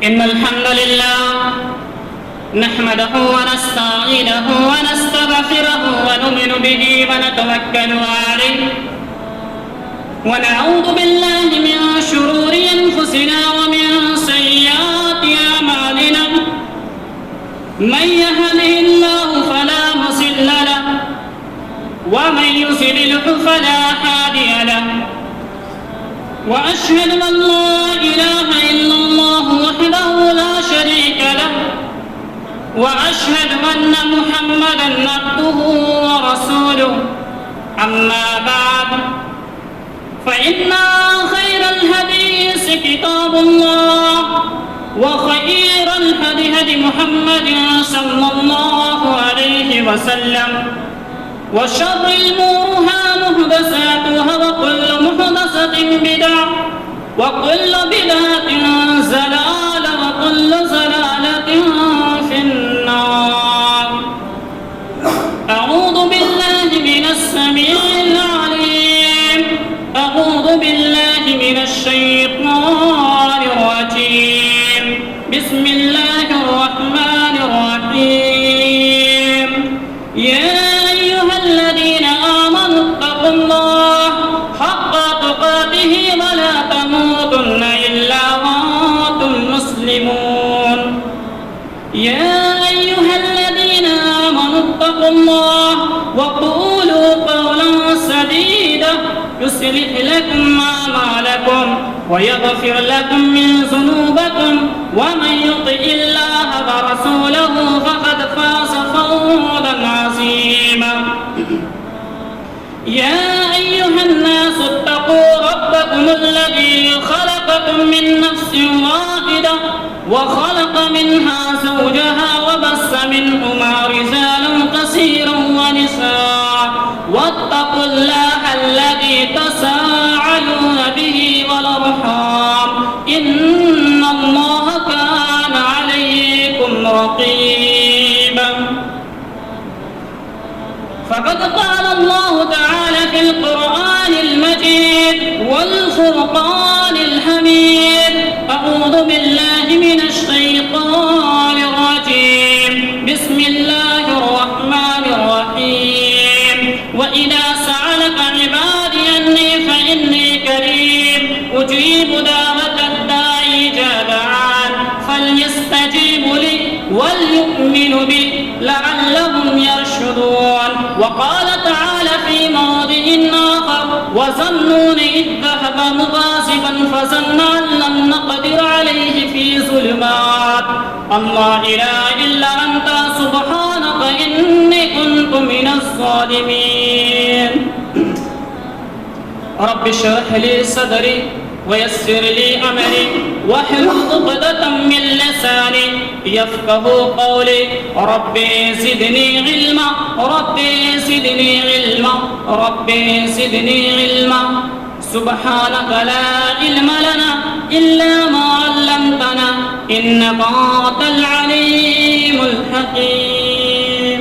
إن الحمد لله نحمده ونستعينه ونستغفره ونؤمن به ونتوكل عليه ونعوذ بالله من شرور أنفسنا ومن سيئات أعمالنا من يهده الله فلا مضل له ومن يضلل فلا هادي له وأشهد أن لا إله إلا الله وحده لا شريك له وأشهد أن محمدًا عبده ورسوله أما بعد فإن خير الحديث كتاب الله وخير الهدي هدي محمد صلى الله عليه وسلم وشر الأمور محدثاتها وكل محدثة بدعة وكل بدعة ضلالة وكل ضلالة في النار. أعوذ بالله من السميع العليم أعوذ بالله من الشيطان الرجيم بسم الله الرحمن الرحيم. يا أيها الذين آمنوا اتقوا الله حق تقاته ولا تموتن إلا وأنتم مسلمون. يا أيها الذين آمنوا اتقوا الله وقولوا قولا سديدا يصلح لكم أعمالكم ويغفر لكم من ذنوبكم ومن يطع الله ورسوله فقد فاز فوزا عظيما. يا أيها الناس اتقوا ربكم الذي خلقكم من نفس واحدة وخلق منها زوجها وبث منهما رجالا كثيرا ونساء واتقوا الله الذي تساءلون به والأرحام إن الله كان عليكم رقيبا. فقد قال الله تعالى في القرآن المجيد والفرقان الحميد أعوذ بالله من الشيطان الرجيم بسم الله الرحمن الرحيم. وإذا سألك عبادي أني فإني قريب أجيب دعوة الداعي إذا دعان فليستجيبوا لي وليؤمنوا بي لعلهم يرشدون. وقال تعالى في موضع آخر وظنون إذ ذهب مغاضبا فظن أن لم نقدر عليه في ظلمات الله إله إلا أنت سبحانك إني كنت من الظالمين. رب اشرح لي صدري ويسر لي أمري واحلل عقدة من لساني يفقهوا قولي. ربي زدني علما ربي زدني علما ربي زدني علما. سبحانك لا علم لنا إلا ما علمتنا إنك أنت العليم الحكيم.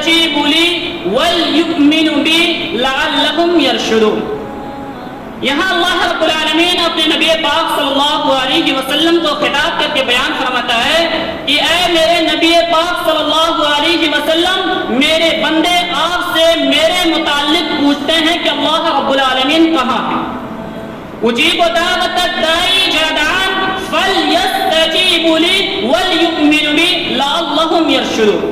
فَلْيَسْتَجِيبُوا لِي وَلْيُؤْمِنُوا بِي لَعَلَّهُمْ يَرْشُدُونَ۔ یہاں اللہ رب العالمین اپنے نبی پاک صلی اللہ علیہ وسلم کو خطاب کر کے بیان فرماتا ہے کہ اے میرے نبی پاک صلی اللہ علیہ وسلم، میرے بندے آپ سے میرے متعلق پوچھتے ہیں کہ اللہ رب العالمین کہاں ہے۔ اجیب دعوت الداعی اذا دعان فلیستجیبوا لی وليؤمنوا بی لعلہم یرشدون،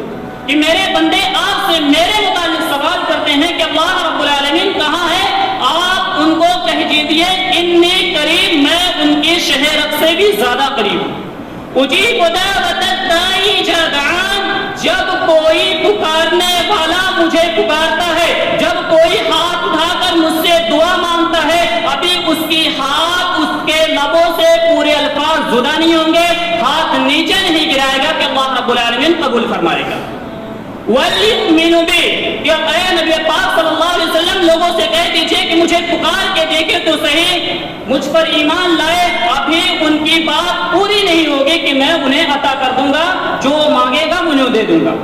کہ میرے بندے آپ سے میرے متعلق سوال کرتے ہیں کہ اللہ رب العالمین کہاں ہے، آپ ان کو کہہ دیجئے انی قریب، میں ان کی شہرت سے بھی زیادہ قریب ہوں۔ اجیب دعوت الداعی اذا دعان، جب کوئی پکارنے والا مجھے پکارتا ہے، جب کوئی ہاتھ اٹھا کر مجھ سے دعا مانگتا ہے، ابھی اس کی ہاتھ اس کے لبوں سے پورے الفاظ جدا نہیں ہوں گے، ہاتھ نیچے نہیں گرائے گا کہ اللہ رب العالمین قبول فرمائے گا۔ وَلْيُؤْمِنُوا بِي، کہ اے نبی پاک صلی اللہ علیہ وسلم لوگوں سے کہہ دیجئے کہ مجھے پکار کے دیکھے تو صحیح، مجھ پر ایمان لائے، ابھی ان کی بات پوری نہیں ہوگی کہ میں انہیں عطا کر دوں گا، جو مانگے گا انہیں دے دوں گا۔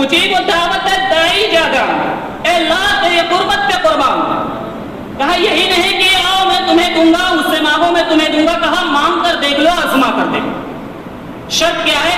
اجیب دعوت الداعی اذا دعان، اے اللہ تیرے قربت پہ قربان، کہا یہی نہیں کہ آؤ میں تمہیں دوں گا، مجھ سے مانگو میں تمہیں دوں گا، کہا مانگ کر دیکھ لو، آزما کر دیکھ۔ شرط کیا ہے؟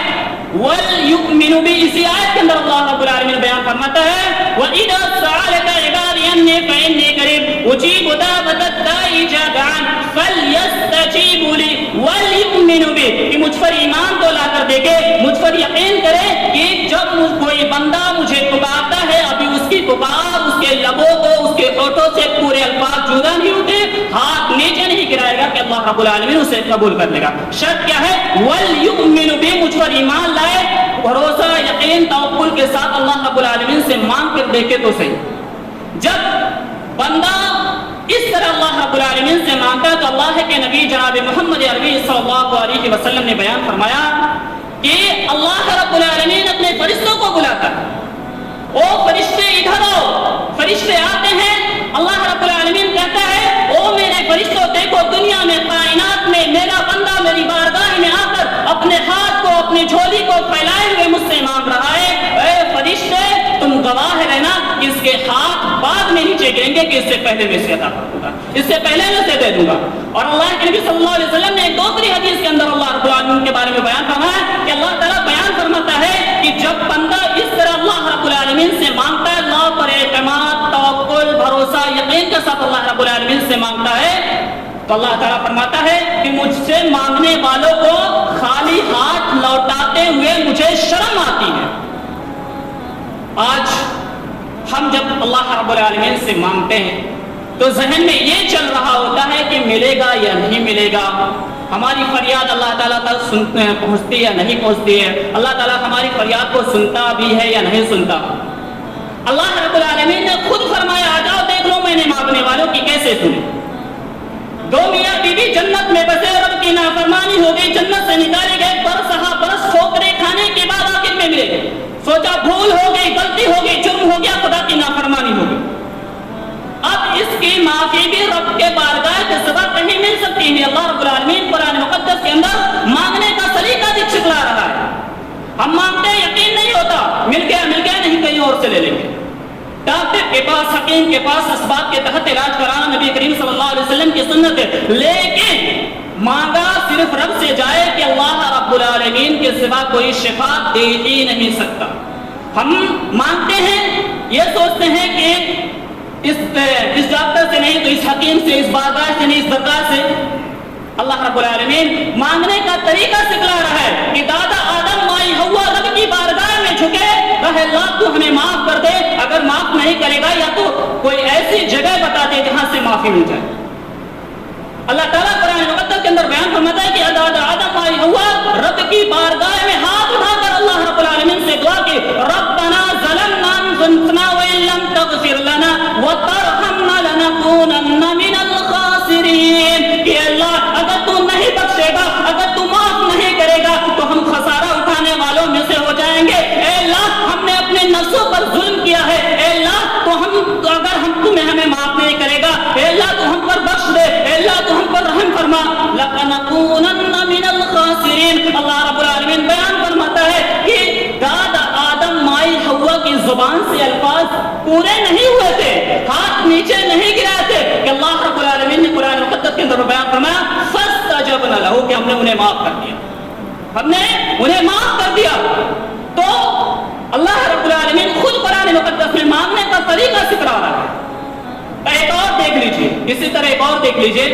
وَلْيُؤْمِنُوا بِي، اسی آیت کے اندر اللہ رب العالمین بیان فرماتا ہے وَإِذَا سَأَلَكَ عِبَادِي عَنِّي فَإِنِّي قَرِيبٌ أُجِيبُ دَعْوَةَ الدَّاعِ إِذَا دَعَانِ فَلْيَسْتَجِيبُوا لِي وَلْيُؤْمِنُوا بِي، کہ مجھ پر ایمان تو لا کر دیکھے، مجھ پر یقین کرے کہ جب کوئی بندہ مجھے پکارتا ہے، ابھی اس کی پکار اس کے لبوں کو اس کے ہونٹوں سے پورے الفاظ جدا نہیں ہوتے، ہاتھ نیچے نہیں گرائے گا کہ اللہ رب العالمین اسے قبول کر لے گا۔ شرط کیا ہے؟ وَلْيُؤْمِنُوا بِي، مجھ پر ایمان لائے، بھروسہ یقین توکل کے ساتھ اللہ رب العالمین سے مانگ کر دیکھے تو صحیح۔ جب بندہ اس طرح اللہ رب العالمین سے مانگتا ہے تو اللہ کے نبی جناب محمد عربی صلی اللہ علیہ وسلم نے بیان فرمایا کہ اللہ رب العالمین اپنے فرشتوں کو بلاتا ہے، او فرشتے ادھر آؤ، فرشتے آتے ہیں، اللہ رب العالمین کہتا ہے او میرے فرشتوں دیکھو دنیا میں کائنات میں میرا بندہ میری بارگاہ میں آ کر اپنے ہاتھ کو اپنی جھولی کو پھیلائے ہوئے مجھ سے مانگ رہا ہے، اے فرشتے تم گواہ رہنا کہ اس کے ہاتھ بعد میں نیچے گریں گے کہ اس سے پہلے میں اسے عطا کروں گا، اس سے پہلے میں اسے دے دوں گا۔ اور اللہ کے نبی صلی اللہ علیہ وسلم نے ایک دوسری حدیث کے اندر اللہ رب العالمین کے بارے میں بیان فرمایا کہ اللہ تعالیٰ بیان فرماتا ہے کہ جب بندہ اس طرح اللہ رب العالمین سے مانگتا ہے، اللہ پر اعتماد توکل بھروسہ یقین کے ساتھ اللہ رب العالمین سے مانگتا ہے، تو اللہ تعالیٰ فرماتا ہے کہ مجھ سے مانگنے والوں کو خالی ہاتھ لوٹاتے ہوئے مجھے شرم آتی ہے۔ آج ہم جب اللہ رب العالمین سے مانگتے ہیں تو ذہن میں یہ چل رہا ہوتا ہے کہ ملے گا یا نہیں ملے گا، ہماری فریاد اللہ تعالیٰ تک پہنچتی یا نہیں پہنچتی ہے، اللہ تعالیٰ ہماری فریاد کو سنتا بھی ہے یا نہیں سنتا۔ اللہ رب العالمین نے خود فرمایا آ جاؤ دیکھ لو میں نے مانگنے والوں کی کیسے سنی۔ دو میاں بیوی جنت میں بسے، رب کی نافرمانی ہو گئی، جنت سے نکالے گئے، برس ہا برس ٹھوکریں کھانے کے بعد آخر میں ملے گئے، سوچا بھول ہو گئی، غلطی ہو گئی، جرم ہو گیا، خدا کی نافرمانی ہو گئی، اب اس کی معافی بھی رب کے بارگاہ کے سوا کہیں مل سکتی ہے۔ اللہ رب العالمین قرآن مقدس کے اندر مانگنے کا سلیقہ دکھلا رہا ہے، ہم مانگتے ہیں یقین نہیں ہوتا، مل گیا نہیں کہیں اور سے لے لیں گے، ڈاکٹر کے پاس حکیم کے پاس اسباب کے تحت علاج کرانا نبی کریم صلی اللہ علیہ وسلم کی سنت ہے، لیکن مانگا صرف رب سے جائے کہ اللہ رب العالمین کے سوا کوئی شفا دے ہی نہیں سکتا۔ ہم مانگتے ہیں یہ سوچتے ہیں کہ اس ڈاکٹر سے نہیں تو اس حکیم سے، اس بارگاہ سے نہیں، اس درگاہ سے۔ اللہ رب العالمین مانگنے کا طریقہ سکھلا رہا ہے کہ دادا آدم مائی ہوا رب کی بارگاہ میں جھکے، کہے اللہ تو ہمیں معاف کر دے، اگر معاف نہیں کرے گا یا تو کوئی ایسی جگہ بتا دے جہاں سے معافی مل جائے۔ اللہ تعالیٰ قرآن مقدس کے اندر بیان فرماتا ہے کہ دادا آدم مائی ہوا رب کی بارگاہ میں ہاتھ اٹھا کر اللہ رب العالمین سے دعا کی ربنا ظلمنا انفسنا وان لم تغفر لنا وترحمنا لنكونن من الخاسرین، کہ اللہ اگر تو نہیں بخشے گا، اگر تو معاف نہیں کرے گا تو ہم خسارہ اٹھانے والوں میں سے ہو جائیں گے۔ اے اللہ ہم نے اپنے نفسوں پر ظلم کیا ہے، اے اللہ تو اگر تمہیں ہمیں معاف نہیں کرے گا، اے اللہ تو ہم پر بخش دے، اے اللہ تو ہم پر رحم فرما، لَنَكُونَنَّ مِنَ الْخَاسِرِينَ۔ اللہ رب العالمین بیان فرماتا ہے کہ دادا آدم مائی پورے نہیں ہوئے تھے, ہاتھ نیچے نہیں گرائے تھے, کہ اللہ رب العالمین نے قرآن مقدس کے اندر بیان فرمایا فاستجبنا له, کہ ہم نے انہیں معاف کر دیا, ہم نے انہیں معاف کر دیا. تو اللہ رب العالمین خود قرآن مقدس میں مانگنے کا طریقہ سکھا رہا ہے. ایک اور دیکھ لیجیے, اسی طرح ایک اور دیکھ لیجیے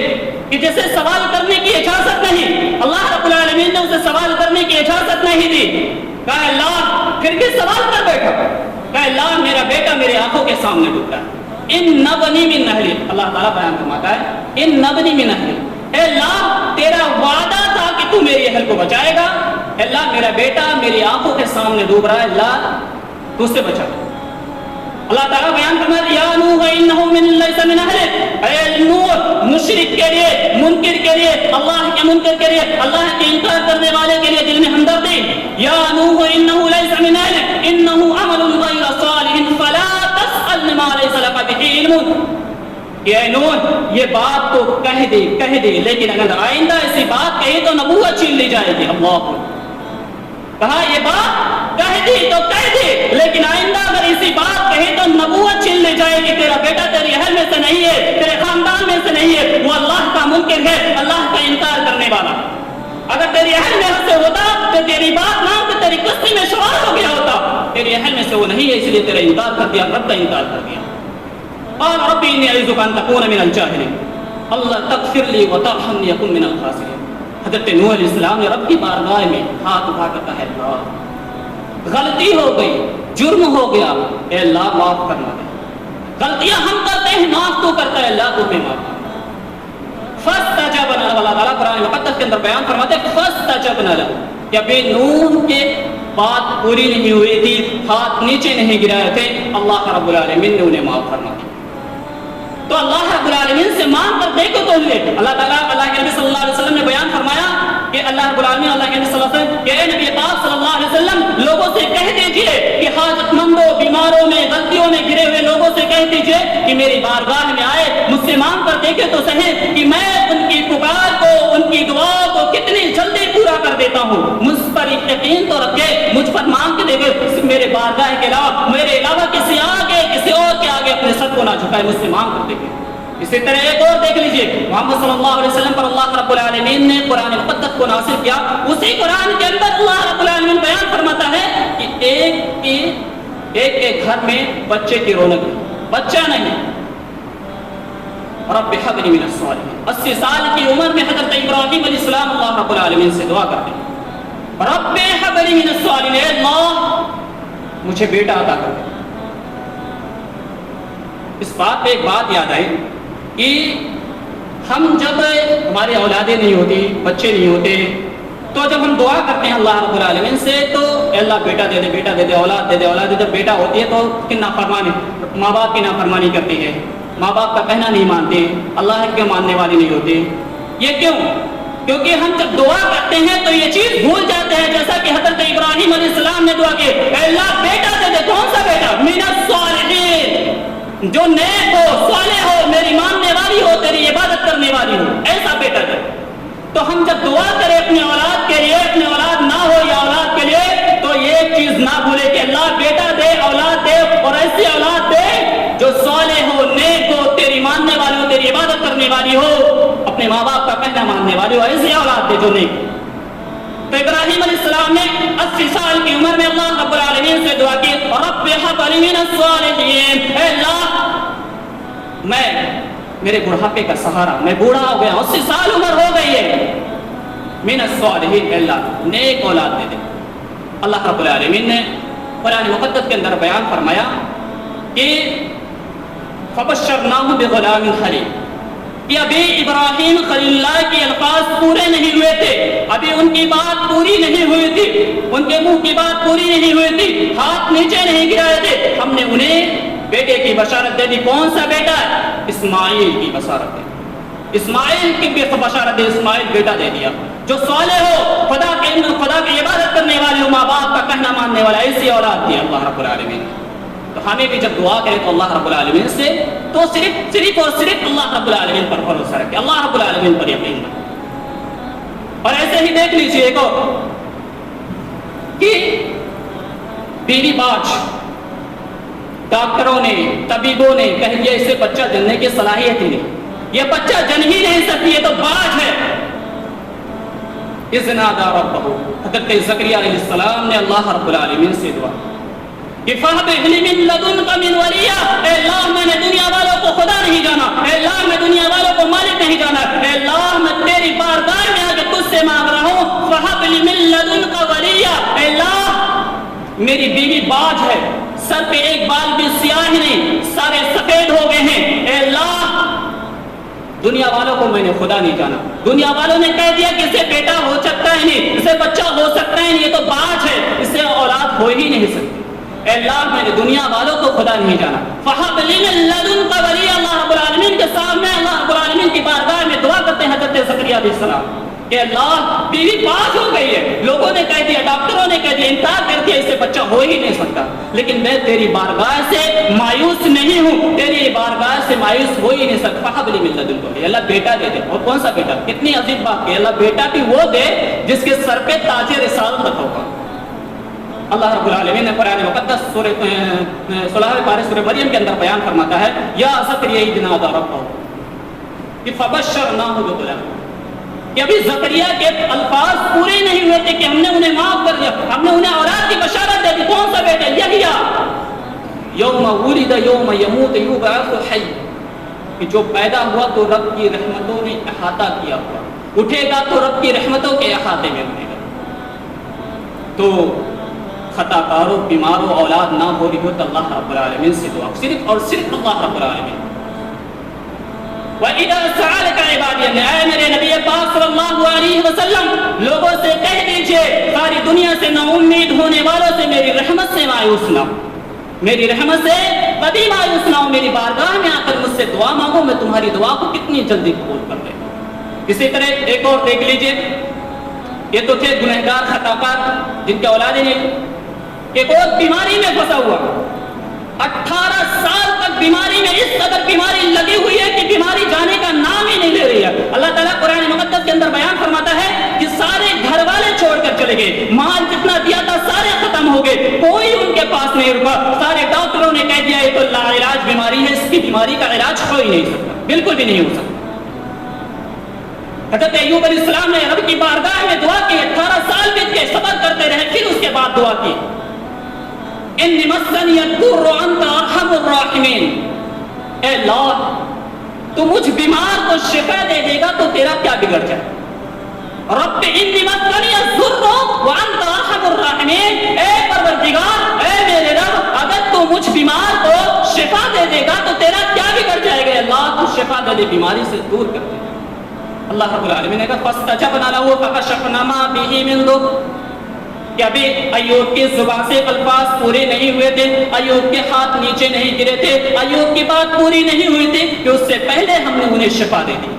کہ جسے سوال کرنے کی اجازت نہیں, اللہ رب العالمین نے اسے سوال کرنے کی اجازت نہیں دی. کہا اللہ پھر بھی سوال کر بیٹھا, کہا اللہ میرا بیٹا میرے آنکھوں کے سامنے ڈوب رہا ہے, ان نبنی من اہلی, اللہ تعالیٰ بیان فرماتا ہے ان نبنی من اہلی, اے اللہ تیرا وعدہ تھا کہ تو میری اہل کو بچائے گا, اللہ میرا بیٹا میری آنکھوں کے سامنے ڈوب رہا ہے, اللہ تو اسے بچا. اللہ تعالیٰ بیان فرماتا ہے یا نوح انہ من لیس من اہلک, اے نوح مشرک کے لیے, منکر کے لیے, اللہ کے منکر کے لیے, اللہ کے انکار کرنے والے کے لیے دل میں ہمدردی. یا نوح انہ لیس من اہلک انہ عمل غیر صالح فلا تسأل ما لیس لک بہ علم. کہ اے نوح یہ بات تو کہہ دے لیکن اگر آئندہ ایسی بات کہی تو نبوت چھین لی جائے گی. اللہ کہا یہ بات کہہ دی تو کہہ دی, لیکن آئندہ اگر اسی بات کہی تو نبوت چھین لی جائے گی. تیرا بیٹا تیری اہل میں سے نہیں ہے, تیرے خاندان میں سے نہیں ہے, وہ اللہ کا منکر ہے, اللہ کا انکار کرنے والا. اگر تیری اہل میں سے ہوتا تو تیری بات نام کہ تیری کشتی میں سوار ہو گیا ہوتا, تیری اہل میں سے وہ نہیں ہے, اس لیے تیرا انکار کر دیا, رب کا انکار کر دیا. قال ربی انی اعوذ ان تکون من الجاہلین اللہ تغفر لی وترحمنی اکن من الخاسرین. حضرت نوح علیہ السلام نے رب کی بارگاہ میں ہاتھ اٹھا کر کہا اللہ غلطی ہو گئی, جرم ہو گیا, اے اللہ معاف کرنا دے. غلطیاں ہم کرتے ہیں, معاف تو کرتا ہے اللہ, تو بھی معاف. فاستجبنا له, اللہ تعالیٰ قرآن مقدس کے اندر بیان فرماتے ہیں فاستجبنا له, کہ ابھی نوح کے بات پوری نہیں ہوئی تھی, ہاتھ نیچے نہیں گرائے تھے, اللہ رب العالمین نے انہیں معاف فرما دیا. تو اللہ رب العالمین سے مانگ کر دیکھو تو اللہ تعالیٰ, اللہ کے نبی صلی اللہ علیہ وسلم نے بیان فرمایا کہ اللہ رب العالمین, اللہ کے نبی صلی اللہ علیہ وسلم, کہ اے نبی پاک صلی اللہ علیہ وسلم لوگوں سے کہہ دیجئے کہ حاجت مندوں, بیماروں میں, غلطیوں میں گرے ہوئے لوگوں سے کہہ دیجئے کہ میری بارگاہ میں آئے, مجھ سے مانگ کر دیکھے تو صحیح کہ میں ان کی پکار کو, ان کی دعا کو کتنی جلدی پورا کر دیتا ہوں. مجھ پر یقین تو رکھے, مجھ پر مانگ کے دیکھے, میرے بارگاہ کے علاوہ, میرے علاوہ کسی آگے, کسی اور کے آگے اپنے سر کو نہ جھکائے, مجھ سے مانگ کر دیکھے. اسی طرح ایک اور دیکھ لیجئے, محمد صلی اللہ علیہ وسلم پر اللہ رب العالمین نے قرآن مقدس کو نازل کیا, اسی قرآن کے اندر اللہ رب العالمین بیان فرماتا ہے کہ ایک کے گھر میں بچے کی رونق, بچہ نہیں, رب حب لی من الصالحین. 80 سال کی عمر میں حضرت ابراہیم علیہ السلام اللہ رب العالمین سے دعا کرتے ہیں رب حب لی من الصالحین, اللہ مجھے بیٹا عطا کر دے. اس بات پہ ایک بات یاد آئی کہ ہم جب ہماری اولادیں نہیں ہوتی, بچے نہیں ہوتے, تو جب ہم دعا کرتے ہیں اللہ رب العالمین سے تو اے اللہ بیٹا دے دے, بیٹا دے دے, اولاد دے دے, اولاد دے دے. جب بیٹا ہوتی ہے تو کن نافرمانی, ماں باپ کی نافرمانی کرتی ہے, ماں باپ کا کہنا نہیں مانتے, اللہ کے ماننے والی نہیں ہوتی. یہ کیوں؟ کیونکہ ہم جب دعا کرتے ہیں تو یہ چیز بھول جاتے ہیں, جیسا کہ حضرت ابراہیم علیہ السلام نے دعا کی, اے اللہ بیٹا دے دے. کون سا بیٹا؟ من الصالحین, جو نیک ہو, صالح ہو, میری ماننے والی ہو, تیری عبادت کرنے والی ہو, ایسا بیٹا دے. تو ہم جب دعا کریں اپنے اولاد کے لیے, اپنے اولاد نہ ہو یا اولاد کے لیے, تو یہ چیز نہ بھولے کہ اللہ بیٹا دے, اولاد دے, اور ایسی اولاد دے جو صالح ہو, نیک ہو, تیری ماننے والی ہو, تیری عبادت کرنے والی ہو, اپنے ماں باپ کا کہنا ماننے والی ہو, ایسی اولاد دے جو نیک. تو ابراہیم علیہ السلام نے 80 سال کی عمر میں اللہ رب العالمین سے دعا کی رب حب لی من الصالحین, اے اللہ میرے بڑھاپے کا سہارا, میں بوڑھا ہو گیا, 80 سال عمر ہو گئی ہے, من الصالحین, اے اللہ نیک اولاد دے دے. اللہ رب العالمین نے قرآن مقدس کے اندر بیان فرمایا کہ فبشرناہ بغلام حلیم, کہ ابھی ابراہیم خلیل اللہ کے الفاظ پورے نہیں ہوئے تھے, ابھی ان کی بات پوری نہیں ہوئی تھی, ان کے منہ کی بات پوری نہیں ہوئی تھی, ہاتھ نیچے نہیں گرائے تھے, ہم نے انہیں بیٹے کی بشارت دے دی. کون سا بیٹا ہے؟ اسماعیل کی بشارت دے, اسماعیل کی بشارت دے, اسماعیل بیٹا دے دیا جو صالح ہو, خدا کی عبادت کرنے والے ہو, ماں باپ کا کہنا ماننے والا, ایسی اولاد دی اللہ رب العالمین. تو ہمیں بھی جب دعا کریں تو اللہ رب العالمین سے تو صرف اور صرف اللہ رب العالمین پر بھروسہ رکھیں, اللہ رب العالمین پر یقین رکھیں. اور ایسے ہی دیکھ لیجیے ایک اور کہ بیوی باج ڈاکٹروں نے طبیبوں نے کہہ دیا اسے بچہ جننے کی صلاحیت ہی نہیں, یہ بچہ جن ہی نہیں سکتی, یہ تو باج ہے. اذ نادى ربه, حضرت زکریا علیہ السلام نے اللہ رب العالمین سے دعا کہ فہب ابن من لدنک من ولیا, اے اللہ میں نے دنیا والوں کو خدا نہیں جانا, اے اللہ میں دنیا والوں کو مالک نہیں جانا, اے اللہ میں تیری بارگاہ میں آ کے تجھ سے مانگ رہا ہوں فہب من لدنک ولیا, اے اللہ میری بیوی باج ہے, سر پہ ایک بال بھی سیاہ نہیں, سارے سفید ہو گئے ہیں, اے اللہ دنیا والوں کو میں نے خدا نہیں جانا, دنیا والوں نے کہہ دیا کہ اسے بیٹا ہو سکتا ہے نہیں, اسے بچہ ہو سکتا ہے نہیں, یہ تو باج ہے, اسے اولاد ہو ہی نہیں سکتی, اے اللہ میں نے دنیا والوں کو خدا نہیں جانا. فہب لی من لدنک ولیا, اللہ رب العالمین کے سامنے اللہ رب العالمین کی بارگاہ میں دعا کرتے ہیں حضرت زکریا علیہ السلام کہ اللہ بیوی پاس ہو گئی ہے, لوگوں نے کہہ دیا, ڈاکٹروں نے کہہ دیا, انکار کر دیا, اسے بچہ ہو ہی نہیں سکتا, لیکن میں تیری بارگاہ سے مایوس نہیں ہوں, تیری بارگاہ سے مایوس ہو ہی نہیں سکتا. فہب لی من لدنک ولیا, اللہ بیٹا دے دے. اور کون سا بیٹا؟ کتنی عجیب بات ہے, اللہ بیٹا بھی وہ دے جس کے سر پہ تاج رسالت رکھا ہوگا. اللہ رب العالمین نے قرآن مقدس سورہ 16 پارہ سورہ مریم کے اندر بیان فرماتا ہے یا زکریا اذ نادى ربه فبشرناه بغلام, کہ ابھی زکریا کے الفاظ پورے نہیں ہوئے تھے کہ ہم نے انہیں معاف کر دیا, ہم نے انہیں اولاد کی بشارت دے دی. کون سا بیٹا؟ یحییٰ یوم ولد یوم یموت یبعث حی, کہ جو پیدا ہوا تو رب کی رحمتوں نے احاطہ کیا ہوا, اٹھے گا تو رب کی رحمتوں کے احاطے میں اٹھے گا. تو خطا کاروں بیماروں اولاد نہ ہو رہی ہو تو اللہ رب العالمین سے دعا, صرف اور صرف اللہ رب العالمین. وَإِذَا سَأَلَكَ عِبَادِي, اے میرے نبی پاک صلی اللہ علیہ وسلم لوگوں سے کہہ دیجئے ساری دنیا سے نا امید ہونے والوں سے میری رحمت سے مایوس نہ, میری رحمت سے کبھی مایوس نہ ہو, میری بارگاہ میں آ کر مجھ سے دعا مانگو, میں تمہاری دعا کو کتنی جلدی قبول کر لوں. اسی طرح ایک اور دیکھ لیجئے, یہ تو تھے گنہگار خطا کار جن کے اولادیں نہیں, ایک اور بیماری میں پھنسا ہوا, 18 سال تک بیماری میں اس قدر بیماری لگی ہوئی ہے کہ بیماری جانے کا نام ہی نہیں لے رہی ہے. اللہ تعالیٰ قرآن مقدس کے اندر بیان فرماتا ہے کہ سارے گھر والے چھوڑ کر چلے گئے, مال جتنا دیا تھا سارے ختم ہو گئے, کوئی ان کے پاس نہیں رکا, سارے ڈاکٹروں نے کہہ دیا یہ تو لا علاج بیماری ہے, اس کی بیماری کا علاج ہو ہی نہیں سکتا, بالکل بھی نہیں ہو سکتا. حضرت ایوب علیہ السلام نے رب کی بارگاہ میں دعا کی, 18 سال بیت کے صبر کرتے رہے, پھر اس کے بعد دعا کی انی مسنی الضر وانت ارحم الراحمین, اے اللہ تو مجھ بیمار کو شفا دے دے گا تو تیرا کیا بگڑ جائے. رب انی مسنی الضر وانت ارحم الراحمین, اے پروردگار اے میرے رب اگر تو مجھ بیمار کو شفا دے دے گا تو تیرا کیا بگڑ جائے گا, اللہ تو شفا دے دے, بیماری سے دور کر دے. اللہ رب العالمین نے کہا فاستجبنا له فکشفنا ما به من ضر, کہ ابھی ایوب کی زبان سے الفاظ پورے نہیں ہوئے تھے, ایوب کے ہاتھ نیچے نہیں گرے تھے, ایوب کی بات پوری نہیں ہوئی تھی کہ اس سے پہلے ہم نے انہیں شفا دے دی.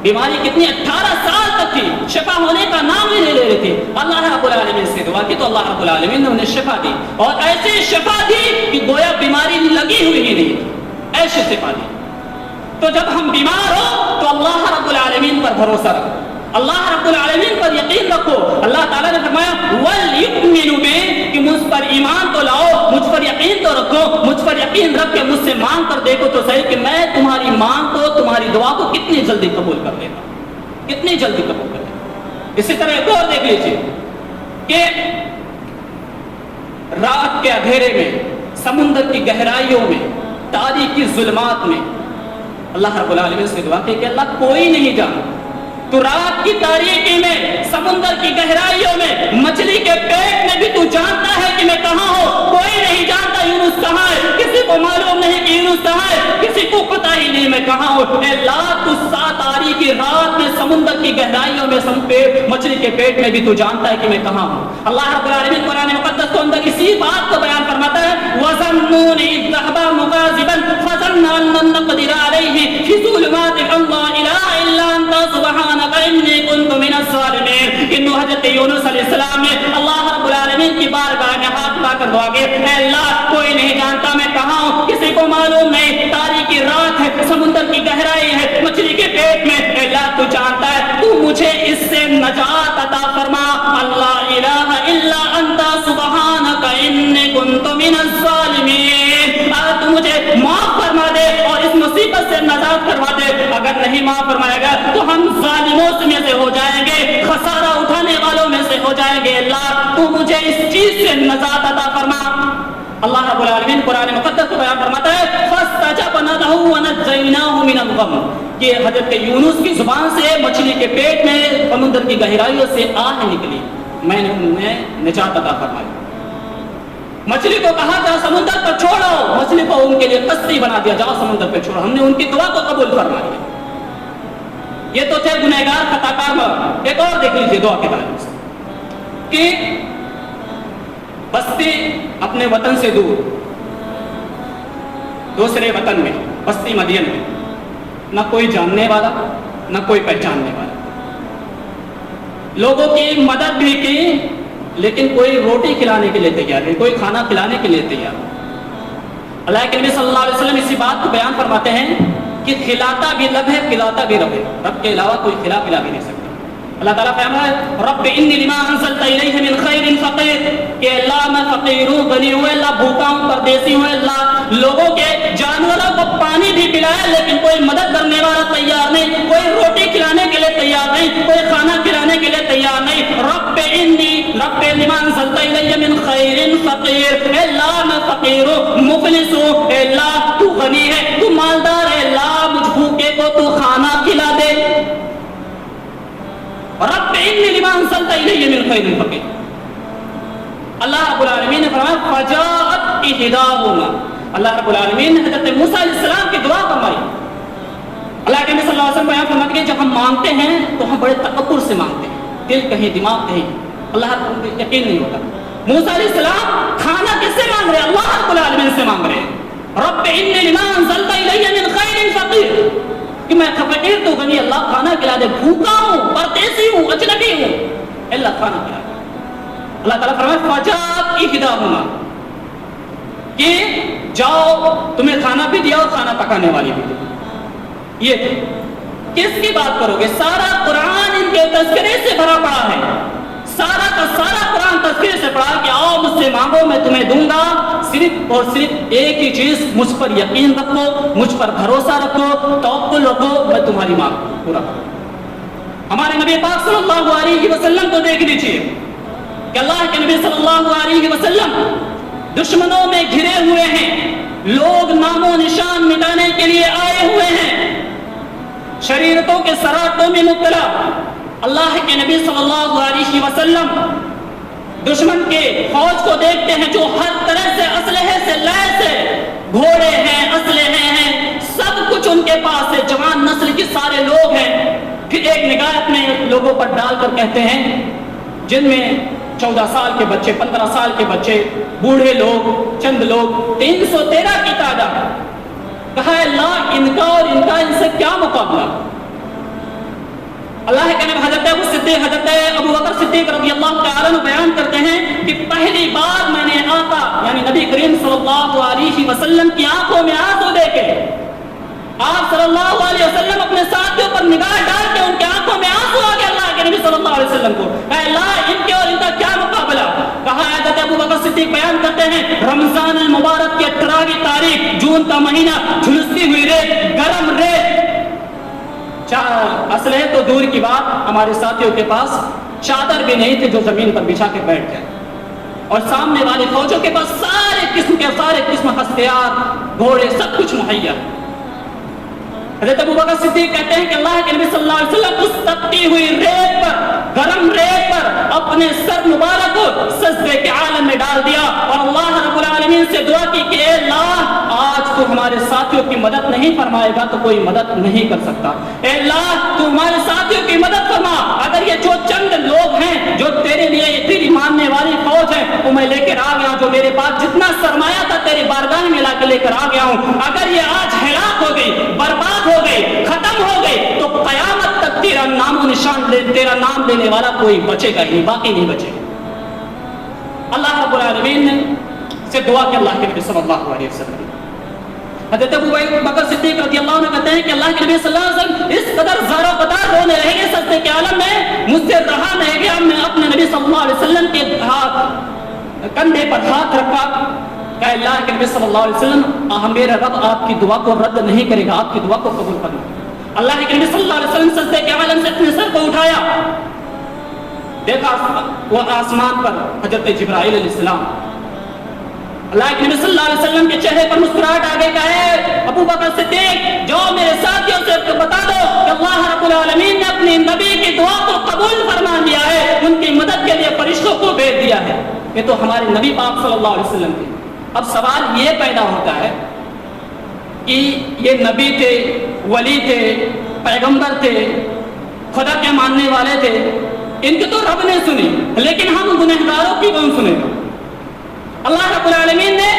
بیماری کتنی 18 سال تک تھی, شفا ہونے کا نام ہی نہیں لے رہے تھے. اللہ رب العالمین سے دعا کی تو اللہ رب العالمین نے انہیں شفا دی, اور ایسی شفا دی کہ گویا بیماری لگی ہوئی ہی نہیں تھی, ایسی شفا دی. تو جب ہم بیمار ہو تو اللہ رب العالمین پر بھروسہ رکھو, اللہ رب العالمین پر یقین رکھو. اللہ تعالیٰ نے فرمایا وَلْيُؤْمِنُوا بِي, کہ مجھ پر ایمان تو لاؤ, مجھ پر یقین تو رکھو, مجھ پر یقین رکھ کے مجھ سے مانگ کر دیکھو تو صحیح کہ میں تمہاری مانگ کو, تمہاری دعا کو کتنی جلدی قبول کر لیتا, کتنی جلدی قبول کر لیتا. اسی طرح ایک اور دیکھ لیجیے کہ رات کے اندھیرے میں, سمندر کی گہرائیوں میں, تاریکی ظلمات میں اللہ رب العالمین سے دعا کی کہ اللہ کوئی نہیں جانا, تو رات کی تاریکی میں, سمندر کی گہرائیوں میں, مچھلی کے پیٹ میں بھی تو جانتا ہے کہ میں کہاں ہوں, کوئی نہیں جانتا یونس کہاں ہے, کسی کو معلوم نہیں کہ یونس کہاں ہے, کسی کو پتہ ہی نہیں میں کہاں ہوں. اے اللہ تو 7 تاریکی رات میں سمندر کی گہرائیوں میں, مچھلی کے پیٹ میں بھی تو جانتا ہے کہ میں کہاں ہوں. اللہ رب العالمین قرآن مقدس کو اندر اسی بات کو بیان فرماتا ہے وَظَنُّونِ إِذْ ذَهَبَ مُغَاضِبًا فَظَنَّ أَن لَّن نَّقْدِرَ عَلَيْهِ فِي ظُلُمَاتٍ أَن لَّا إِلَٰهَ إِلَّا أَنتَ سُبْحَانَكَ إِنِّي كُنتُ مِنَ الظَّالِمِينَ. کہ حضرت یونس علیہ السلام نے اللہ رب العالمین کی بارگاہ میں ہاتھ اٹھا کر دعا کی, اے اللہ کوئی نہیں جانتا میں کہاں ہوں, کسی کو معلوم نہیں, تاریکی رات ہے, سمندر کی گہرائی ہے, مچھلی کے پیٹ میں, اے اللہ تو جانتا ہے, تو مجھے اس سے نجات عطا فرما. اللہ الہ الا انت سبحانک انی کنت من الظالمین, تو ہو جائیں گے, خسارہ اٹھانے والوں میں سے ہو جائیں گے. اللہ تو مجھے اس چیز سے نجات عطا فرما. اللہ رب العالمین قرآن مقدس کو بیان فرماتا ہے فَاسْتَجَبْنَا لَهُ وَنَجَّيْنَاهُ مِنَ الْغَمِّ, کہ حضرت یونس کی زبان سے مچھلی کے پیٹ میں سمندر کی گہرائیوں سے آہ نکلی, میں نے انہیں نجات عطا فرمائی. مچھلی کو کہا تھا سمندر پر چھوڑو, مچھلی کو ان کے لیے کشتی بنا دیا, جاؤ سمندر پہ چھوڑو. ہم نے ان کی دعا کو قبول فرما لیا. یہ تو تھے گنہگار خطاکار. ایک اور دیکھ لیجیے دعا کے تعلق سے کہ بستی اپنے وطن سے دور, دوسرے وطن میں, بستی مدین میں, نہ کوئی جاننے والا نہ کوئی پہچاننے والا. لوگوں کی مدد بھی کی لیکن کوئی روٹی کھلانے کے لیے تیار نہیں, کوئی کھانا کھلانے کے لیے تیار نہیں. اللہ کے نبی صلی اللہ علیہ وسلم اسی بات کو بیان فرماتے ہیں کہ کھلاتا بھی رب ہے, پلاتا بھی رب ہے, رب کے علاوہ کوئی کھلا پلا بھی نہیں سکتا. اللہ تعالیٰ فرماتا ہے رب انی لما انزلت الیہ من خیر فقیر, کہ اللہ میں فقیر ہوں, غنی ہوں, اللہ بھوکا ہوں, پردیسی ہوں. اللہ لوگوں کے جانوروں کو پانی بھی پلایا لیکن کوئی مدد کرنے والا تیار نہیں, کوئی روٹی کھلانے کے لیے تیار نہیں, کوئی کھانا کھلانے کے لیے تیار نہیں. رب لما انزلت الیہ من خیر فقیر, اللہ میں فقیر ہوں, مفلس ہوں. اللہ تو غنی ہے, تو مالدار ہے, اللہ مجھ بھوکے کو تو کھانا کھلا دے. رب انی لما انزلت الیہ من خیر فقیر. اللہ رب العالمین نے فرمایا فجاءت احداہما, اللہ رب العالمین نے حضرت موسیٰ علیہ السلام کی دعا فرمائی. اللہ کے نبی صلی اللہ علیہ وسلم بیان فرماتے ہیں جب ہم مانگتے ہیں تو ہم بڑے تکبر سے مانگتے ہیں, دل کہیں دماغ کہیں, اللہ کو یقین نہیں ہوتا. موسیٰ علیہ السلام کھانا کس سے مانگ رہے ہیں؟ اللہ رب العالمین سے مانگ رہے ہیں. رب انی لما انزلت الیہ من خیر فقیر, کہ میں فقیر تو غنی, اللہ کھانا کھلا دے, بھوکا ہوں, پردیسی ہوں, اجنبی ہوں, اللہ کھانا کھلا دے. اللہ تعالیٰ فرمائے فجاءت احداہما, کہ جاؤ تمہیں کھانا بھی دیا اور کھانا پکانے والی بھی دیا. یہ کس کی بات کرو گے؟ سارا قرآن ان کے تذکرے سے بھرا پڑا ہے. سارا کا سارا قرآن تذکرے سے پڑھا کہ آؤ مجھ سے مانگو میں تمہیں دوں گا. صرف اور صرف ایک ہی چیز, مجھ پر یقین رکھو, مجھ پر بھروسہ رکھو, توکل رکھو, میں تمہاری مانگ پورا کروں. ہمارے نبی پاک صلی اللہ علیہ وسلم کو دیکھ لیجیے کہ اللہ کے نبی صلی اللہ علیہ وسلم دشمنوں میں گھرے ہوئے ہیں, لوگ نام و نشان مٹانے کے لیے آئے ہوئے ہیں, شریرتوں کے سراتوں میں مبتلا. اللہ کے نبی صلی اللہ علیہ وسلم دشمن کے فوج کو دیکھتے ہیں جو ہر طرح سے اسلحے سے لیس ہے, گھوڑے ہیں, اسلحے ہیں, سب کچھ ان کے پاس ہے, جوان نسل کے سارے لوگ ہیں. پھر ایک نگاہ اپنے لوگوں پر ڈال کر کہتے ہیں جن میں 14 سال کے بچے, 15 سال کے بچے, بوڑھے لوگ, چند لوگ, 313 کی تعداد. کہا اللہ ان کا اور ان کا ان سے کیا مقابلہ. اللہ کے نبی حضرت ابو بکر صدیق رضی اللہ تعالیٰ عنہ بیان کرتے ہیں کہ پہلی بار میں نے آقا یعنی نبی کریم صلی اللہ علیہ وسلم کی آنکھوں میں آنسو دیکھے. آپ صلی اللہ علیہ وسلم اپنے ساتھیوں پر نگاہ ڈال کے ان کی آنکھوں میں آنسو آ گیا اللہ کے نبی صلی اللہ علیہ وسلم کو. اے اللہ ان کے اور ان کا کیا مقابلہ. کہا حضرت ابو بکر صدیق بیان کرتے ہیں رمضان المبارک کی 18ویں تاریخ, جون کا مہینہ, جھلستی ہوئی ریت, گرم ریت, اسلحے تو دور کی بات, ہمارے ساتھیوں کے پاس چادر بھی نہیں تھے جو زمین پر بچھا کے بیٹھ جائے, اور سامنے والے فوجوں کے پاس سارے قسم ہتھیار, گھوڑے, سب کچھ مہیا. حضرت ابو بکر صدیق کہتے ہیں کہ اللہ کے نبی صلی اللہ علیہ وسلم اس تپتی ہوئی ریت پر, گرم ریت پر اپنے سر مبارک کو سجدے کے عالم میں ڈال دیا اور اللہ رب العالمین سے دعا کی کہ اے اللہ آج تو ہمارے ساتھیوں کی مدد نہیں فرمائے گا تو کوئی مدد نہیں کر سکتا. اے اللہ تو ہمارے ساتھیوں کی مدد فرما. اگر یہ جو چند لوگ ہیں جو تیرے لیے تیری ماننے والی فوج ہے وہ میں لے کر آ گیا, جو میرے پاس جتنا سرمایہ تھا تیری بارگاہ میں لا کے لے کر آ گیا ہوں, اگر یہ آج ہلاک ہو گئی, برباد ہو گئی, ختم ہو گئی تو قیامت تک تیرا نام و نشان تیرا نام لینے والا کوئی بچے گا ہی, باقی نہیں بچے گا. اللہ رب العالمین نے سے دعا کی اللہ کے نبی صلی اللہ علیہ وسلم. حضرت ابو بکر صدیق رضی اللہ عنہ کہتے ہیں کہ اللہ کے نبی صلی اللہ علیہ وسلم اس قدر زارو قطار رونے رہے گے سجدے کے عالم میں, مجھ سے رہا نہیں گیا, میں اپنے نبی صلی اللہ علیہ وسلم کے کندھے پر ہاتھ رکھا کہ اللہ کے نبی صلی اللہ علیہ وسلم میرا رب آپ کی دعا کو رد نہیں کرے گا, آپ کی دعا کو قبول کرنا. اللہ کے نبی صلی اللہ علیہ وسلم سجدے کے عالم سے اپنے سر کو اٹھایا، دیکھا وہ آسمان پر حضرت جبرائیل علیہ السلام، اللہ کے نبی صلی اللہ علیہ وسلم کے چہرے پر مسکراہٹ آ گئی، کہا ابو بکر صدیق جاؤ میرے ساتھیوں سے بتا دو کہ اللہ رب العالمین نے اپنے نبی کی دعا کو قبول فرما لیا ہے، ان کی مدد کے لیے فرشتوں کو بھیج دیا ہے۔ یہ تو ہمارے نبی پاک صلی اللہ علیہ وسلم تھے۔ اب سوال یہ پیدا ہوتا ہے کہ یہ نبی تھے، ولی تھے، پیغمبر تھے، خدا کے ماننے والے تھے، ان کی تو رب نے سنی، لیکن ہم گنہگاروں کی کون سنے گا؟ اللہ رب العالمین نے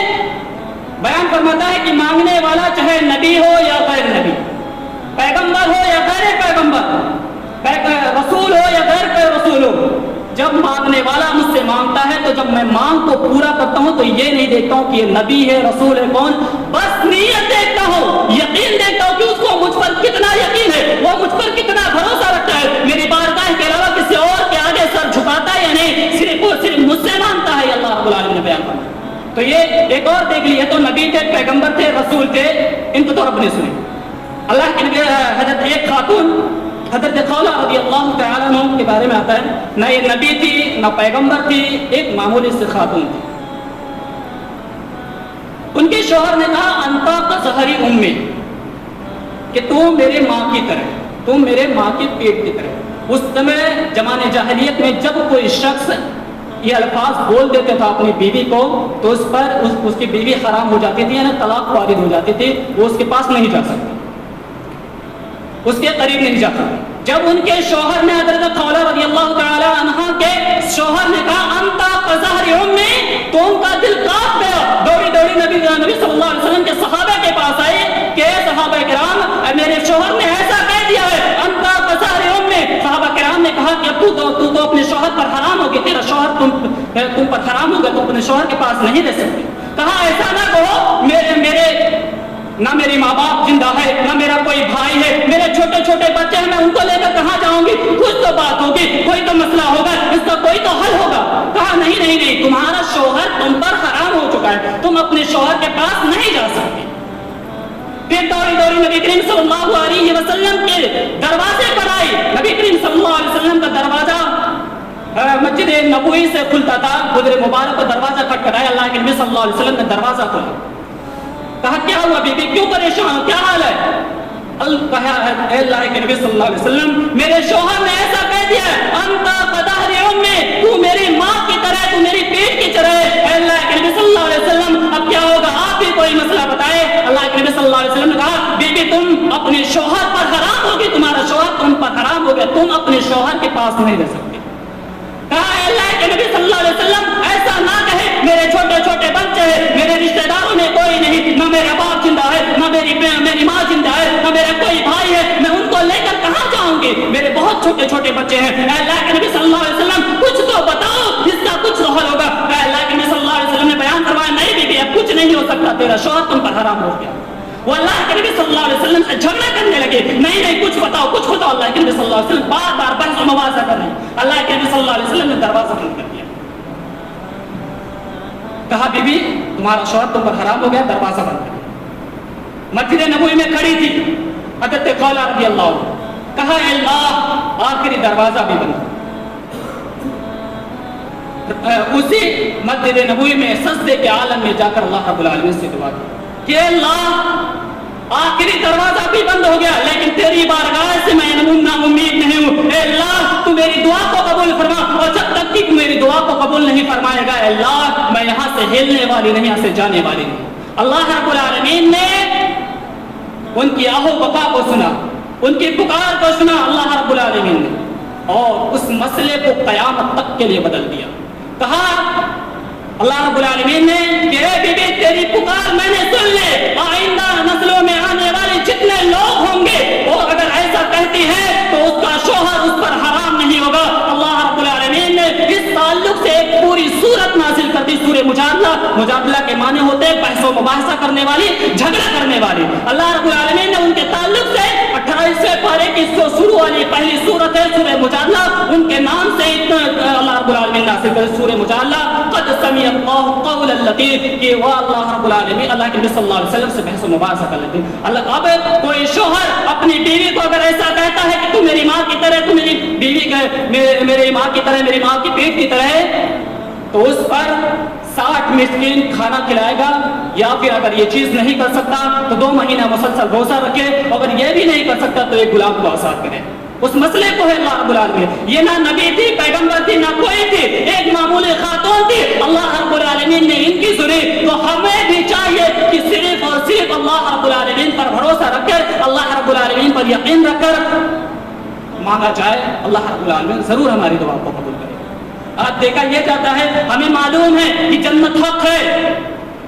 بیان فرماتا ہے کہ مانگنے والا چاہے نبی ہو یا غیر نبی، پیغمبر ہو یا غیر پیغمبر، رسول ہو یا غیر رسول ہو، جب مانگنے والا مجھ سے مانگتا ہے تو جب میں مانگ کو پورا کرتا ہوں تو یہ نہیں دیکھتا ہوں کہ یہ نبی ہے، رسول ہے، کون، بس نیت دیکھتا ہوں، یقین دیکھتا ہوں کہ اس کو مجھ پر کتنا یقین ہے، وہ مجھ پر کتنا بھروسہ رکھتا ہے، میری بارگاہ کے علاوہ کسی اور کے آگے سر جھکاتا ہے یا نہیں، صرف اور صرف مجھ سے مانگتا ہے، اللہ رب العالمین نے بیان فرمایا۔ تو یہ ایک اور دیکھ لیے، تو نبی تھے، پیغمبر تھے، رسول تھے، ان کو تو رب نے سنی۔ اللہ کے نبی حضرت ایک خاتون حضرت خولہ رضی اللہ تعالیٰ عنہ کے بارے میں آتا ہے، نہ یہ نبی تھی نہ پیغمبر تھی، ایک معمولی سے خاتون تھی۔ ان کے شوہر نے کہا انتا کظہری امی، کہ تو میرے ماں کی طرح، تو میرے ماں کے پیٹ کی طرح۔ اس سمے زمانے جاہلیت میں جب کوئی شخص یہ الفاظ بول دیتے تھا اپنی بیوی کو تو اس پر اس کی بیوی حرام ہو جاتی تھی، یعنی طلاق وارد ہو جاتی تھی، وہ اس کے پاس نہیں جا سکتی، اس کے قریب نہیں جا سکتی۔ جب ان کے شوہر نے حضرت خولہ رضی اللہ تعالی عنہ کے شوہر نے کہا انتا کظہر امی، تو ان کا دل کانپ گیا، دوڑی دوڑی نبی صلی اللہ علیہ وسلم کے صحابہ کے پاس آئے کہ صحابہ کرام میرے شوہر نے ایسا کہہ دیا ہے انتا کظہر امی۔ صحابہ کرام نے کہا کہ تو اپنے شوہر پر حرام ہوگی، تیرا شوہر تم پر حرام ہوگا، تو اپنے شوہر کے پاس نہیں رہ سکتی۔ کہا ایسا نہ کہو، میرے نہ میری ماں باپ زندہ ہے، نہ میرا کوئی بھائی ہے، میرے چھوٹے چھوٹے بچے ہیں، میں ان کو لے کر کہاں جاؤں گی؟ کچھ تو بات ہوگی، کوئی تو مسئلہ ہوگا، اس کا کوئی تو حل ہوگا۔ کہا نہیں، تمہارا شوہر تم پر حرام ہو چکا ہے، تم اپنے شوہر کے پاس نہیں جا سکتے۔ پھر دوڑی دوڑی نبی کریم صلی اللہ علیہ وسلم کے دروازے پر آئی۔ نبی کریم صلی اللہ علیہ وسلم کا دروازہ مسجد نبوی سے کھلتا تھا، حجر مبارک کا دروازہ کھٹکھٹایا، اللہ کے نبی صلی اللہ علیہ وسلم نے دروازہ کھولا۔ کہا کیا ہوا بی بی، کیوں پریشان ہو، کیا حال ہے؟ کہا اے اللہ کے نبی صلی اللہ علیہ وسلم میرے شوہر نے ایسا کہہ دیا ہے انتا کظہر امی، تو میری ماں کی طرح، تو میری پیٹ کی طرح ہے۔ اے اللہ کے نبی صلی اللہ علیہ وسلم اب کیا ہوگا، آپ بھی کوئی مسئلہ بتائے۔ اللہ کے نبی صلی اللہ علیہ وسلم نے کہا بی بی تم اپنے شوہر پر حرام ہوگی، تمہارا شوہر تم پر حرام ہو گیا، تم اپنے شوہر کے پاس نہیں رہ سکتے۔ کہا اے اللہ کے نبی صلی اللہ علیہ وسلم ایسا نہ کہے، میرے چھوٹے چھوٹے بچے ہیں، میرے رشتہ داروں میں کوئی نہیں، نہ میرا باپ زندہ ہے، نہ میری ماں زندہ ہے، نہ میرا کوئی بھائی ہے، میں ان کو لے کر کہاں جاؤں گی، میرے بہت چھوٹے چھوٹے بچے ہیں۔ اے اللہ کے نبی صلی اللہ علیہ وسلم کچھ تو بتاؤ جس کا کچھ حل ہوگا۔ اے اللہ کے نبی صلی اللہ علیہ وسلم نے بیان فرمایا نہیں بی بی اب کچھ نہیں ہو سکتا، تیرا شوہر تم پر حرام ہو گیا۔ وہ اللہ کے نبی صلی اللہ علیہ وسلم سے جھگڑا کرنے لگے، نہیں کچھ بتاؤ کچھ بتاؤ۔ اللہ کے نبی صلی اللہ علیہ وسلم بار بار بحث و مباحثہ کر رہے ہیں، اللہ کے نبی صلی اللہ علیہ وسلم نے دروازہ بند کر دیا۔ کہا بی بی تمہارا شوہر تم پر حرام ہو گیا، دروازہ بند کر دیا۔ مسجد نبوی میں کھڑی تھی حضرت خولہ رضی اللہ عنہ، کہا اے اللہ آخری دروازہ بھی بند۔ اسی مسجد نبوی میں سجدے کے عالم میں جا کر اللہ رب العالمین سے دعا کی کہ اللہ آخری دروازہ بھی بند ہو گیا لیکن تیری بارگاہ سے میں امید نہیں ہوں، اے اللہ تو میری دعا کو قبول فرما، اور جب تک کہ میری دعا کو قبول نہیں فرمائے گا اے اللہ میں یہاں سے ہلنے والی نہیں، یہاں سے جانے والی نہیں۔ اللہ رب العالمین نے ان کی آہو بقا کو سنا، ان کی پکار کو سنا اللہ رب العالمین نے، اور اس مسئلے کو قیامت تک کے لیے بدل دیا۔ کہا اللہ رب العالمین نے کہ اے بی بی تیری پکار میں نے سن لے، آئندہ نسلوں میں آنے والے جتنے لوگ ہوں گے وہ اگر ایسا کہتی ہے تو اس کا شوہر اس پر حرام نہیں ہوگا۔ اللہ رب العالمین نے اس تعلق سے ایک پوری سورت نازل کر دی، سورہ مجادلہ۔ مجادلہ کے معنی ہوتے ہیں بحث و مباحثہ کرنے والی، جھگڑا کرنے والی۔ اللہ رب العالمین نے ان کے تعلق سے 18 اس سے پہلے کہ شروع والی پہلی سورت ہے سورہ مجادلہ، ان کے نام سے اللہ رب العالمین نازل کرے سورہ مجادلہ، قد سمع اللہ قول التی، کہ وہ اللہ رب العالمین اللہ کے نبی صلی اللہ علیہ وسلم سے بحث و مباحثہ کر لیتے ہیں۔ اللہ اب کوئی شوہر اپنی بیوی کو اگر ایسا کہتا ہے کہ تو میری ماں کی طرح، تو میری بیوی میری ماں کی طرح، میری ماں کی پیٹ کی طرح ہے، تو اس پر 60 مسکین کھانا کھلائے گا، یا پھر اگر یہ چیز نہیں کر سکتا تو 2 مہینہ مسلسل روزہ رکھے، اگر یہ بھی نہیں کر سکتا تو ایک غلام کو آزاد کرے۔ اس مسئلے کو ہے اللہ رب العالمین، یہ نہ نبی تھی، پیغمبر تھی، نہ کوئی تھی، ایک معمولی خاتون تھی، اللہ رب العالمین نے ان کی سنی۔ تو ہمیں بھی چاہیے کہ صرف اور صرف اللہ رب العالمین پر بھروسہ رکھ کر، اللہ رب العالمین پر یقین رکھ کر مانگا جائے، اللہ رب العالمین ضرور ہماری دعا کو قبول کرے۔ آج دیکھا یہ جاتا ہے، ہمیں معلوم ہے کہ جنت حق ہے،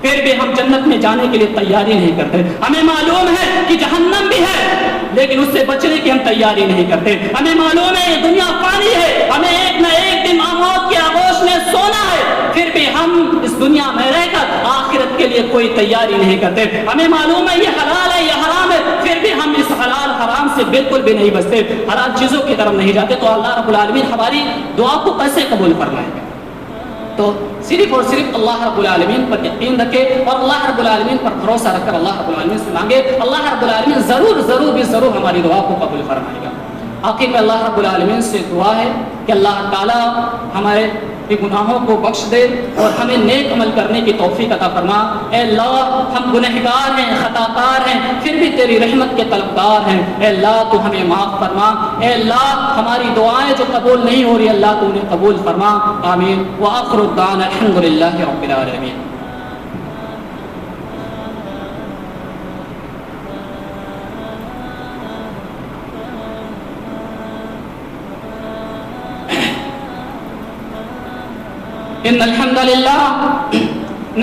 پھر بھی ہم جنت میں جانے کے لیے تیاری نہیں کرتے۔ ہمیں معلوم ہے کہ جہنم بھی ہے، لیکن اس سے بچنے کی ہم تیاری نہیں کرتے۔ ہمیں معلوم ہے یہ دنیا فانی ہے، ہمیں ایک نہ ایک دن موت کی آغوش میں سونا ہے، پھر بھی ہم اس دنیا میں رہ کر آخرت کے لیے کوئی تیاری نہیں کرتے۔ ہمیں معلوم ہے یہ حلال ہے، یہ حرام ہے، پھر بھی ہم اس حلال حرام سے بالکل بھی نہیں بچتے، حلال چیزوں کی طرف نہیں جاتے۔ تو اللہ رب العالمین ہماری دعا کو کیسے قبول فرمائے گا؟ تو صرف اور صرف اللہ رب العالمین پر یقین رکھے اور اللہ رب العالمین پر بھروسہ رکھ کر اللہ رب العالمین سے مانگے، اللہ رب العالمین ضرور ہماری دعا کو قبول فرمائے گا۔ آخر میں اللہ رب العالمین سے دعا ہے کہ اللہ تعالیٰ ہمارے گناہوں کو بخش دے اور ہمیں نیک عمل کرنے کی توفیق عطا فرما۔ اے اللہ ہم گنہگار ہیں، خطا کار ہیں، پھر بھی تیری رحمت کے طلبگار ہیں۔ اے اللہ تو ہمیں معاف فرما۔ اے اللہ ہماری دعائیں جو قبول نہیں ہو رہی اللہ تو انہیں قبول فرما۔ آمین۔ وآخر الدعوانا الحمدللہ رب العالمین۔ إن الحمد لله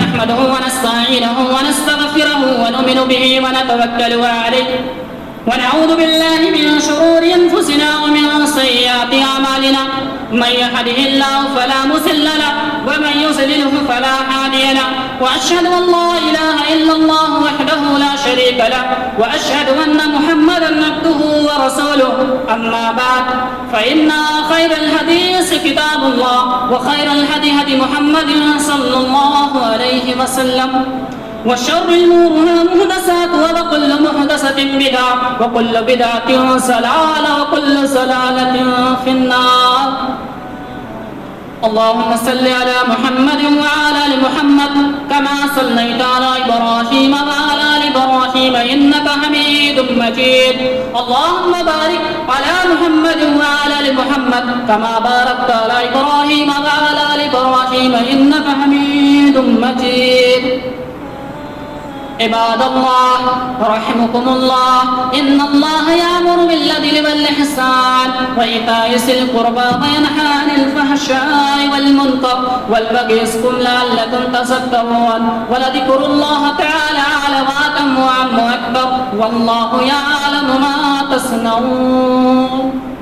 نحمده ونستعينه ونستغفره ونؤمن به ونتوكل عليه ونعوذ بالله من شرور أنفسنا ومن سيئات أعمالنا، من يهده الله فلا مضل له ومن يضلل فلا هادي له، وأشهد أن لا إله إلا الله وحده لا شريك له، وأشهد أن محمدا عبده ورسوله، أما بعد فإن خير الحديث كتاب الله، وخير الهدي هدي محمد صلى الله عليه وسلم، وشر الأمور محدثاتها وكل محدثة بدعة وكل بدعة ضلالة وكل ضلالة في النار۔ اللهم صل على محمد وعلى آل محمد كما صليت على إبراهيم وعلى آل إبراهيم إنك حميد مجيد، اللهم بارك على محمد وعلى آل محمد كما باركت على إبراهيم وعلى آل إبراهيم إنك حميد مجيد۔ عباد الله رحمكم الله، إن الله يأمر بالعدل والإحسان وإيتاء ذي القربى وينهى عن الفحشاء والمنكر والبغي يعظكم لعلكم تذكرون، ولذكر الله تعالى أعلى وأتم وأعم أكبر، والله يعلم ما تصنعون۔